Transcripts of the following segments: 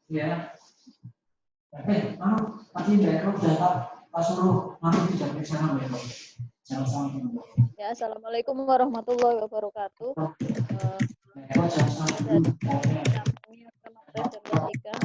Ya. Tadi Mbak data Pak Suruh nanti tidak periksa Mbak. Ya, assalamualaikum warahmatullahi wabarakatuh. Kami mempresentasikan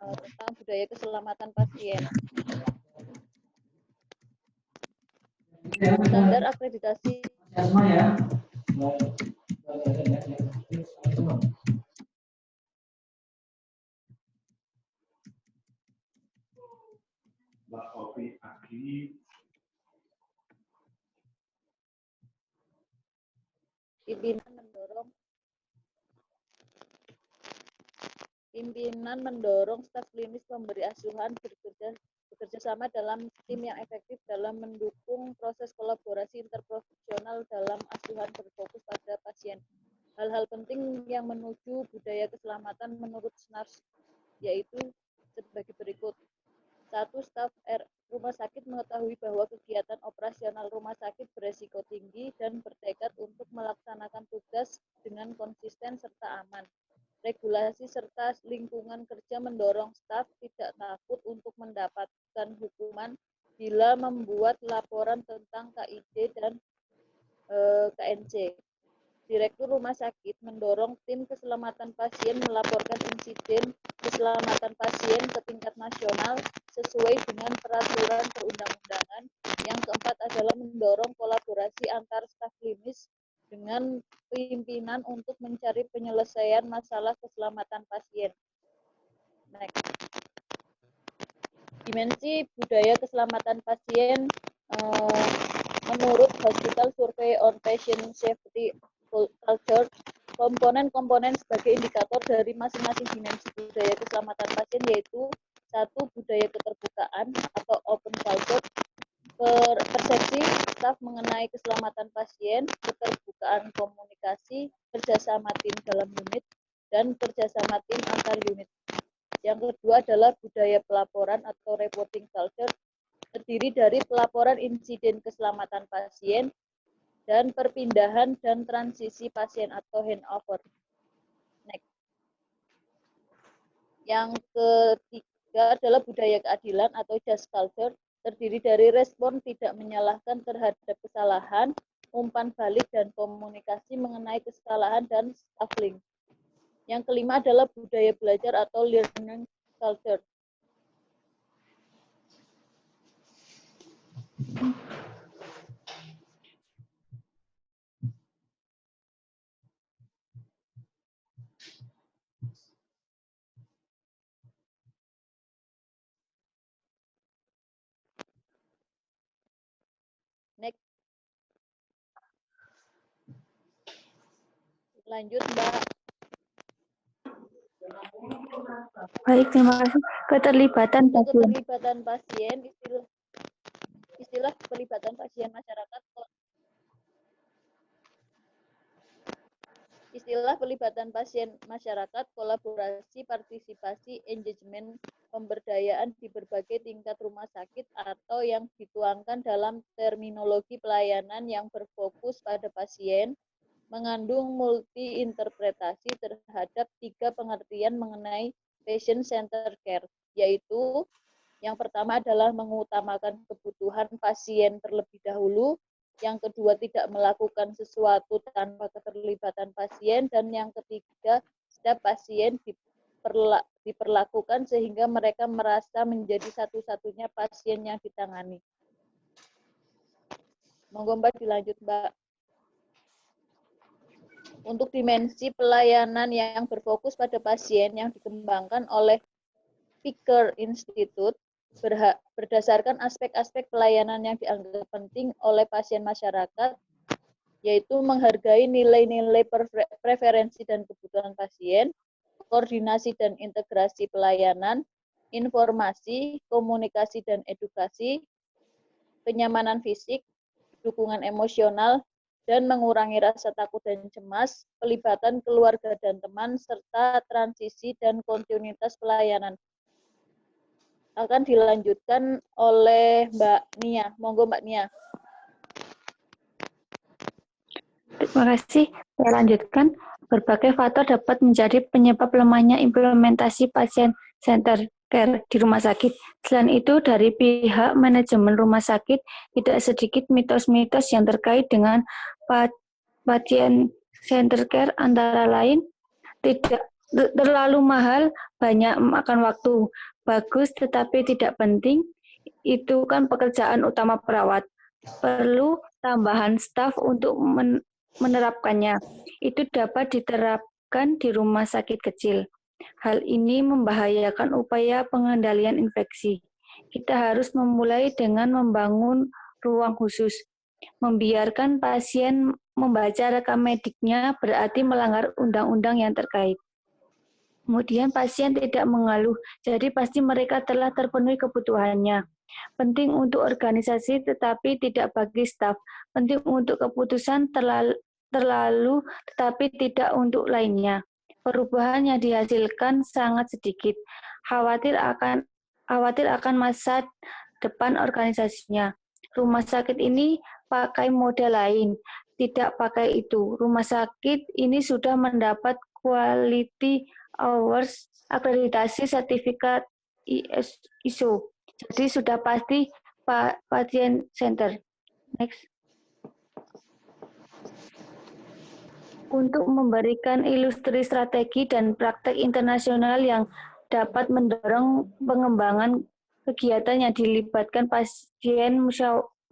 tentang budaya keselamatan pasien. Standar akreditasi. Pimpinan mendorong staf klinis pemberi asuhan bekerja sama dalam tim yang efektif dalam mendukung proses kolaborasi interprofesional dalam asuhan berfokus pada pasien. Hal-hal penting yang menuju budaya keselamatan menurut SNARS yaitu sebagai berikut. 1. Staf rumah sakit mengetahui bahwa kegiatan operasional rumah sakit beresiko tinggi dan bertekad untuk melaksanakan tugas dengan konsisten serta aman. Regulasi serta lingkungan kerja mendorong staf tidak takut untuk mendapatkan hukuman bila membuat laporan tentang KID dan KNC. Direktur rumah sakit mendorong tim keselamatan pasien melaporkan insiden keselamatan pasien ke tingkat nasional sesuai dengan peraturan perundang-undangan. Yang keempat adalah mendorong kolaborasi antar staf klinis dengan pimpinan untuk mencari penyelesaian masalah keselamatan pasien. Next. Dimensi budaya keselamatan pasien menurut Hospital Survey on Patient Safety Culture, komponen-komponen sebagai indikator dari masing-masing dimensi budaya keselamatan pasien yaitu 1. Budaya keterbukaan atau open culture, persepsi staf mengenai keselamatan pasien, keterbukaan komunikasi, kerjasama tim dalam unit, dan kerjasama tim antar unit. Yang kedua adalah budaya pelaporan atau reporting culture, terdiri dari pelaporan insiden keselamatan pasien, dan perpindahan dan transisi pasien atau handover. Next. Yang ketiga adalah budaya keadilan atau just culture, terdiri dari respon tidak menyalahkan terhadap kesalahan, umpan balik dan komunikasi mengenai kesalahan dan staffing. Yang kelima adalah budaya belajar atau learning culture. Next. Lanjut, Mbak. Baik, terima kasih. Keterlibatan pasien. Keterlibatan pasien, istilah keterlibatan pasien masyarakat. Istilah pelibatan pasien masyarakat, kolaborasi, partisipasi, engagement, pemberdayaan di berbagai tingkat rumah sakit atau yang dituangkan dalam terminologi pelayanan yang berfokus pada pasien, mengandung multi-interpretasi terhadap 3 pengertian mengenai patient-centered care, yaitu yang pertama adalah mengutamakan kebutuhan pasien terlebih dahulu, yang kedua tidak melakukan sesuatu tanpa keterlibatan pasien, dan yang ketiga setiap pasien diperlakukan sehingga mereka merasa menjadi satu-satunya pasien yang ditangani. Monggo Mbak dilanjut Mbak. Untuk dimensi pelayanan yang berfokus pada pasien yang dikembangkan oleh Picker Institute berdasarkan aspek-aspek pelayanan yang dianggap penting oleh pasien masyarakat, yaitu menghargai nilai-nilai preferensi dan kebutuhan pasien, koordinasi dan integrasi pelayanan, informasi, komunikasi dan edukasi, kenyamanan fisik, dukungan emosional, dan mengurangi rasa takut dan cemas, pelibatan keluarga dan teman, serta transisi dan kontinuitas pelayanan. Akan dilanjutkan oleh Mbak Nia. Monggo Mbak Nia. Terima kasih. Saya lanjutkan. Berbagai faktor dapat menjadi penyebab lemahnya implementasi patient-centered care di rumah sakit. Selain itu, dari pihak manajemen rumah sakit, tidak sedikit mitos-mitos yang terkait dengan patient-centered care, antara lain tidak terlalu mahal, banyak memakan waktu, bagus tetapi tidak penting, itu kan pekerjaan utama perawat. Perlu tambahan staf untuk menerapkannya. Itu dapat diterapkan di rumah sakit kecil. Hal ini membahayakan upaya pengendalian infeksi. Kita harus memulai dengan membangun ruang khusus. Membiarkan pasien membaca rekam mediknya berarti melanggar undang-undang yang terkait. Kemudian pasien tidak mengeluh, jadi pasti mereka telah terpenuhi kebutuhannya. Penting untuk organisasi tetapi tidak bagi staf. Penting untuk keputusan terlalu tetapi tidak untuk lainnya. Perubahan yang dihasilkan sangat sedikit. Khawatir akan masa depan organisasinya. Rumah sakit ini pakai model lain, tidak pakai itu. Rumah sakit ini sudah mendapat quality hours akreditasi sertifikat ISO. Jadi sudah pasti patient center. Next. Untuk memberikan ilustrasi strategi dan praktek internasional yang dapat mendorong pengembangan kegiatan yang dilibatkan pasien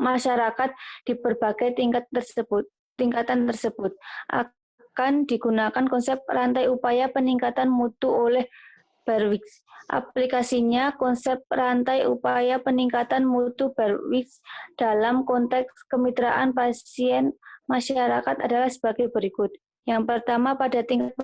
masyarakat di berbagai tingkatan tersebut akan digunakan konsep rantai upaya peningkatan mutu oleh Berwick. Aplikasinya konsep rantai upaya peningkatan mutu Berwick dalam konteks kemitraan pasien masyarakat adalah sebagai berikut. Yang pertama, pada tingkat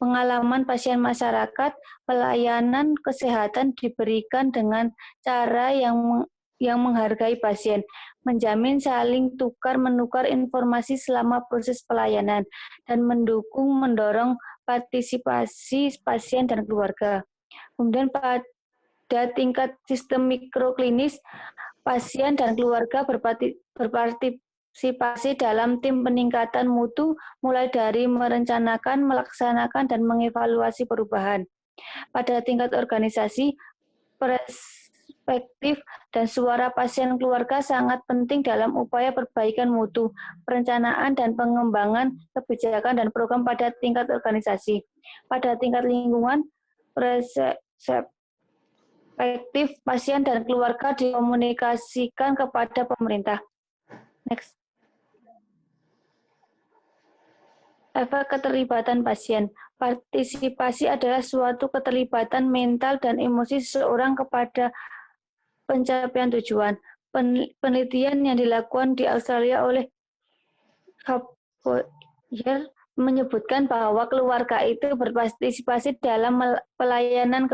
pengalaman pasien masyarakat, pelayanan kesehatan diberikan dengan cara yang menghargai pasien, menjamin saling tukar-menukar informasi selama proses pelayanan, dan mendorong partisipasi pasien dan keluarga. Kemudian pada tingkat sistem mikroklinis, pasien dan keluarga berpartisipasi dalam tim peningkatan mutu, mulai dari merencanakan, melaksanakan, dan mengevaluasi perubahan. Pada tingkat organisasi, perspektif dan suara pasien keluarga sangat penting dalam upaya perbaikan mutu, perencanaan dan pengembangan kebijakan dan program pada tingkat organisasi. Pada tingkat lingkungan, perspektif pasien dan keluarga dikomunikasikan kepada pemerintah. Next. Efek keterlibatan pasien. Partisipasi adalah suatu keterlibatan mental dan emosi seseorang kepada pencapaian tujuan. Penelitian yang dilakukan di Australia oleh Kapoyer menyebutkan bahwa keluarga itu berpartisipasi dalam pelayanan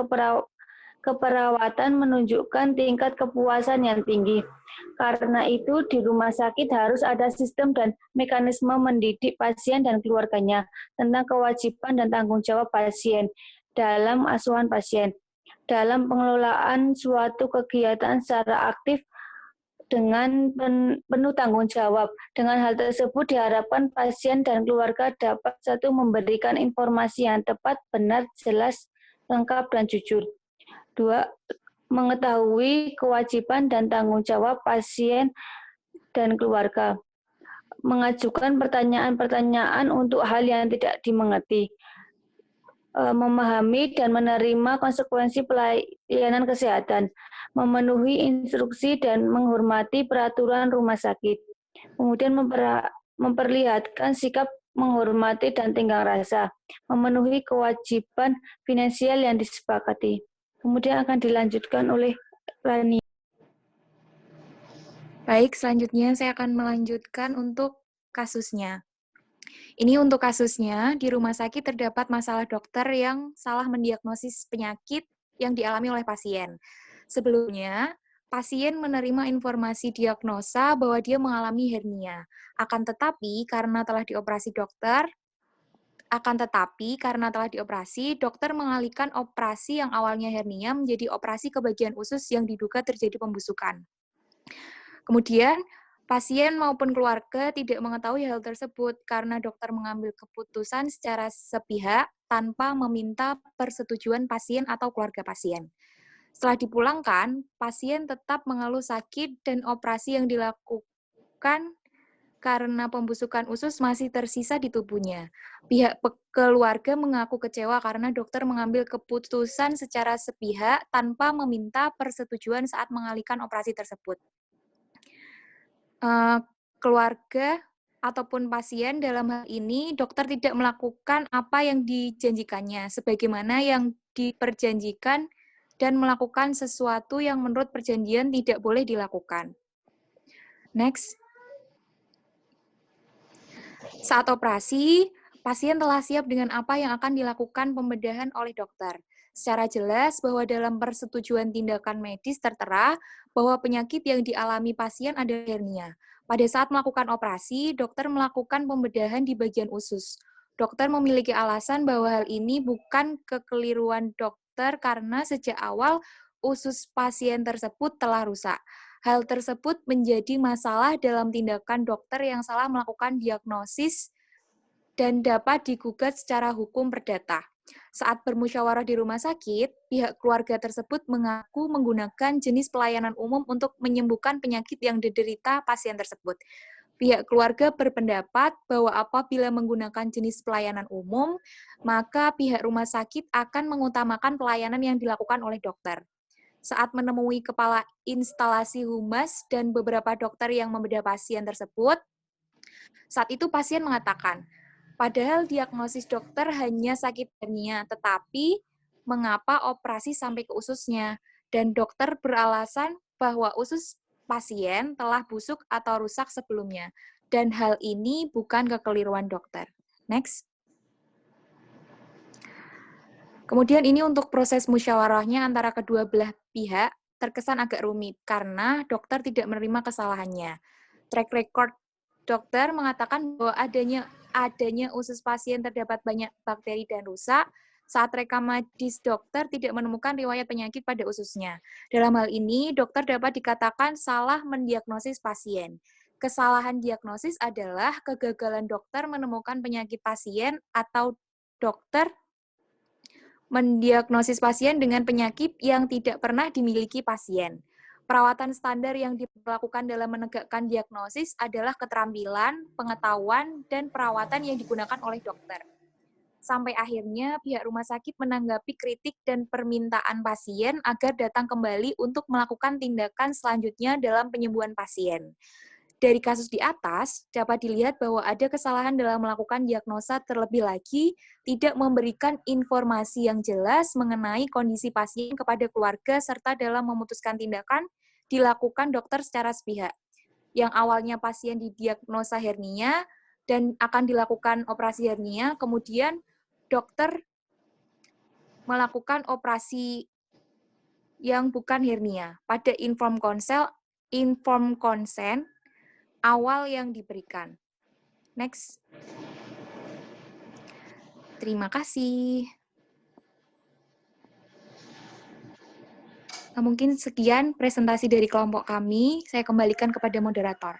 keperawatan menunjukkan tingkat kepuasan yang tinggi. Karena itu, di rumah sakit harus ada sistem dan mekanisme mendidik pasien dan keluarganya tentang kewajiban dan tanggung jawab pasien dalam asuhan pasien, dalam pengelolaan suatu kegiatan secara aktif dengan penuh tanggung jawab. Dengan hal tersebut diharapkan pasien dan keluarga dapat satu memberikan informasi yang tepat, benar, jelas, lengkap, dan jujur. 2. Mengetahui kewajiban dan tanggung jawab pasien dan keluarga. Mengajukan pertanyaan-pertanyaan untuk hal yang tidak dimengerti. Memahami dan menerima konsekuensi pelayanan kesehatan. Memenuhi instruksi dan menghormati peraturan rumah sakit. Kemudian memperlihatkan sikap menghormati dan tenggang rasa. Memenuhi kewajiban finansial yang disepakati. Kemudian akan dilanjutkan oleh Rani. Baik, selanjutnya saya akan melanjutkan untuk kasusnya. Ini untuk kasusnya, di rumah sakit terdapat masalah dokter yang salah mendiagnosis penyakit yang dialami oleh pasien. Sebelumnya, pasien menerima informasi diagnosa bahwa dia mengalami hernia. Akan tetapi, karena telah dioperasi dokter mengalihkan operasi yang awalnya hernia menjadi operasi ke bagian usus yang diduga terjadi pembusukan. Kemudian, Pasien maupun keluarga tidak mengetahui hal tersebut karena dokter mengambil keputusan secara sepihak tanpa meminta persetujuan pasien atau keluarga pasien. Setelah dipulangkan, pasien tetap mengeluh sakit dan operasi yang dilakukan karena pembusukan usus masih tersisa di tubuhnya. Pihak keluarga mengaku kecewa karena dokter mengambil keputusan secara sepihak tanpa meminta persetujuan saat mengalihkan operasi tersebut. Keluarga ataupun pasien dalam hal ini dokter tidak melakukan apa yang dijanjikannya sebagaimana yang diperjanjikan dan melakukan sesuatu yang menurut perjanjian tidak boleh dilakukan. Next. Saat operasi, pasien telah siap dengan apa yang akan dilakukan pembedahan oleh dokter. Secara jelas bahwa dalam persetujuan tindakan medis tertera bahwa penyakit yang dialami pasien adalah hernia. Pada saat melakukan operasi, dokter melakukan pembedahan di bagian usus. Dokter memiliki alasan bahwa hal ini bukan kekeliruan dokter karena sejak awal usus pasien tersebut telah rusak. Hal tersebut menjadi masalah dalam tindakan dokter yang salah melakukan diagnosis dan dapat digugat secara hukum perdata. Saat bermusyawarah di rumah sakit, pihak keluarga tersebut mengaku menggunakan jenis pelayanan umum untuk menyembuhkan penyakit yang diderita pasien tersebut. Pihak keluarga berpendapat bahwa apabila menggunakan jenis pelayanan umum, maka pihak rumah sakit akan mengutamakan pelayanan yang dilakukan oleh dokter. Saat menemui kepala instalasi humas dan beberapa dokter yang membedah pasien tersebut, saat itu pasien mengatakan, padahal diagnosis dokter hanya sakit hernia, tetapi mengapa operasi sampai ke ususnya? Dan dokter beralasan bahwa usus pasien telah busuk atau rusak sebelumnya. Dan hal ini bukan kekeliruan dokter. Next. Kemudian ini untuk proses musyawarahnya antara kedua belah pihak terkesan agak rumit karena dokter tidak menerima kesalahannya. Track record dokter mengatakan bahwa adanya usus pasien terdapat banyak bakteri dan rusak. Saat rekam medis dokter tidak menemukan riwayat penyakit pada ususnya. Dalam hal ini, dokter dapat dikatakan salah mendiagnosis pasien. Kesalahan diagnosis adalah kegagalan dokter menemukan penyakit pasien atau dokter mendiagnosis pasien dengan penyakit yang tidak pernah dimiliki pasien. Perawatan standar yang dilakukan dalam menegakkan diagnosis adalah keterampilan, pengetahuan, dan perawatan yang digunakan oleh dokter. Sampai akhirnya pihak rumah sakit menanggapi kritik dan permintaan pasien agar datang kembali untuk melakukan tindakan selanjutnya dalam penyembuhan pasien. Dari kasus di atas, dapat dilihat bahwa ada kesalahan dalam melakukan diagnosa, terlebih lagi tidak memberikan informasi yang jelas mengenai kondisi pasien kepada keluarga serta dalam memutuskan tindakan dilakukan dokter secara sepihak. Yang awalnya pasien didiagnosa hernia dan akan dilakukan operasi hernia, kemudian dokter melakukan operasi yang bukan hernia pada informed consent awal yang diberikan. Next. Terima kasih. Nah, mungkin sekian presentasi dari kelompok kami. Saya kembalikan kepada moderator.